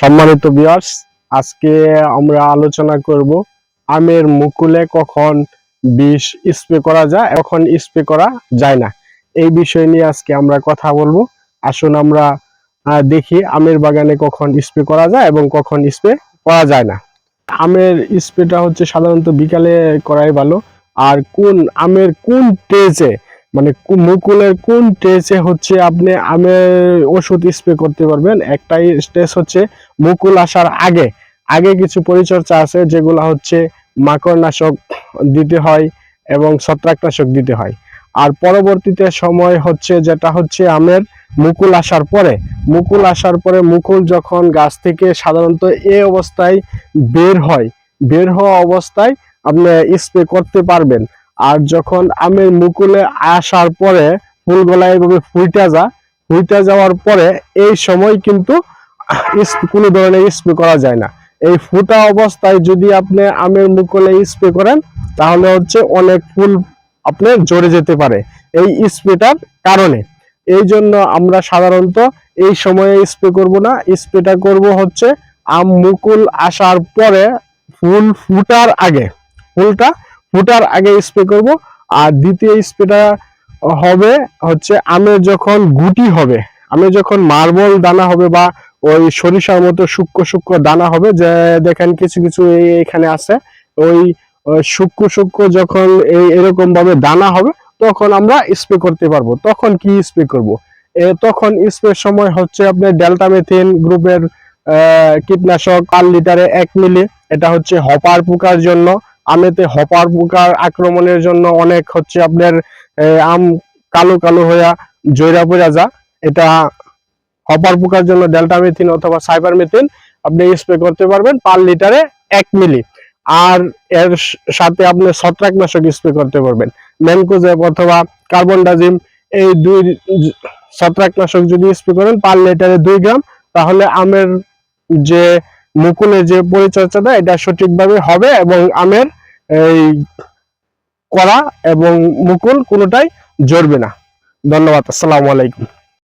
সম্মানিত ভিউয়ার্স, আজকে আমরা আলোচনা করব আমের মুকুলে কখন বিষ স্প্রে করা যায়, কখন স্প্রে করা যায় না। এই বিষয় নিয়ে আজকে আমরা কথা বলবো। আসুন আমরা দেখি আমের বাগানে কখন স্প্রে করা যায় এবং কখন স্প্রে করা যায় না। আমের স্প্রেটা হচ্ছে সাধারণত বিকালে করাই ভালো। আর আমের কোন স্টেজে, মানে মুকুলের কোন স্টেজে হচ্ছে আপনি আমের ওষুধ স্প্রে করতে পারবেন। একটাই স্টেজ হচ্ছে মুকুল আসার আগে আগে কিছু পরিচর্যা আছে, যেগুলো হচ্ছে মাকড়নাশক দিতে হয় এবং ছত্রাকনাশক দিতে হয়। আর পরবর্তীতে সময় হচ্ছে যেটা হচ্ছে আমের মুকুল আসার পরে মুকুল যখন গাছ থেকে সাধারণত এই অবস্থায় বের হওয়া অবস্থায় আপনি স্প্রে করতে পারবেন। আর যখন আমের মুকুলে আসার পরে ফুলগুলা এইভাবে ফুইটা যাওয়ার পরে এই সময় কিন্তু কোনো ধরনের স্প্রে করা যায় না। এই ফুটা অবস্থায় যদি আপনি আমের মুকুলে স্প্রে করেন তাহলে হচ্ছে অনেক ফুল আপনার ঝরে যেতে পারে এই স্প্রেটার কারণে। এই জন্য আমরা সাধারণত এই সময়ে স্প্রে করব না, স্প্রেটা করব হচ্ছে আম মুকুল আসার পরে ফুলটা ফুটার আগে স্প্রে করব। আর দ্বিতীয় স্প্রেটা হবে হচ্ছে আমের যখন গুটি হবে, আমের যখন মার্বল দানা হবে বা ওই সরিষার মতো সূক্ষ্ম দানা হবে, যে দেখেন কিছু কিছু এখানে আছে, ওই সূক্ষ্ম যখন এরকম ভাবে দানা হবে তখন আমরা স্প্রে করতে পারবো। তখন কি স্প্রে করব? তখন স্প্রে সময় হচ্ছে আপনার ডেল্টামেথিন গ্রুপের কীটনাশক পার লিটারে 1 মিলি। এটা হচ্ছে হপার পোকার জন্য, আমেতে হপার পোকার আক্রমণের জন্য অনেক হচ্ছে আপনার আম কালো হয়ে জয়রা পড়া যা। এটা হপার পোকার জন্য ডেল্টামেথিন অথবা সাইপারমেথিন আপনি স্প্রে করতে পারবেন পার লিটারে 1 মিলি। আর এর সাথে আপনি ছত্রাকনাশক স্প্রে করতে পারবেন, ম্যানকোজেব অথবা কার্বনডাজিম। এই দুই ছত্রাকনাশক যদি স্প্রে করেন পার লিটারে 2 গ্রাম, তাহলে আমের যে মুকুলের যে পরিচর্যাটা এটা সঠিকভাবে হবে এবং আমের এই কড়া এবং মুকুল কোনোটাই ঝরবে না। ধন্যবাদ। আসসালামু আলাইকুম।